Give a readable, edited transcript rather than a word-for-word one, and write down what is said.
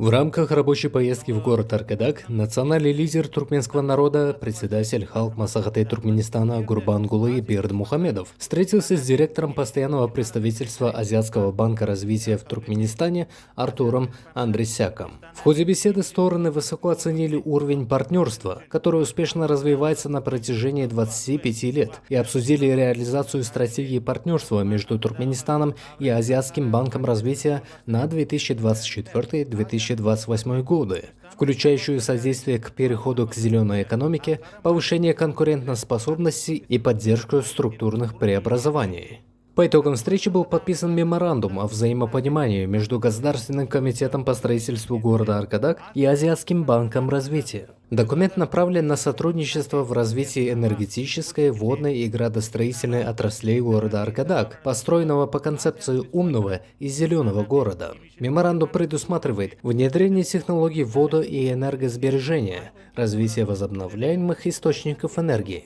В рамках рабочей поездки в город Аркадак национальный лидер туркменского народа, председатель Халк Маслихата Туркменистана Гурбангулы Бердмухамедов встретился с директором постоянного представительства Азиатского банка развития в Туркменистане Артуром Андресяком. В ходе беседы стороны высоко оценили уровень партнерства, который успешно развивается на протяжении 25 лет, и обсудили реализацию стратегии партнерства между Туркменистаном и Азиатским банком развития на 2024-2028 годы, включающую содействие к переходу к зеленой экономике, повышение конкурентоспособности и поддержку структурных преобразований. По итогам встречи был подписан меморандум о взаимопонимании между Государственным комитетом по строительству города Аркадак и Азиатским банком развития. Документ направлен на сотрудничество в развитии энергетической, водной и градостроительной отраслей города Аркадак, построенного по концепции умного и зеленого города. Меморандум предусматривает внедрение технологий водо- и энергосбережения, развитие возобновляемых источников энергии,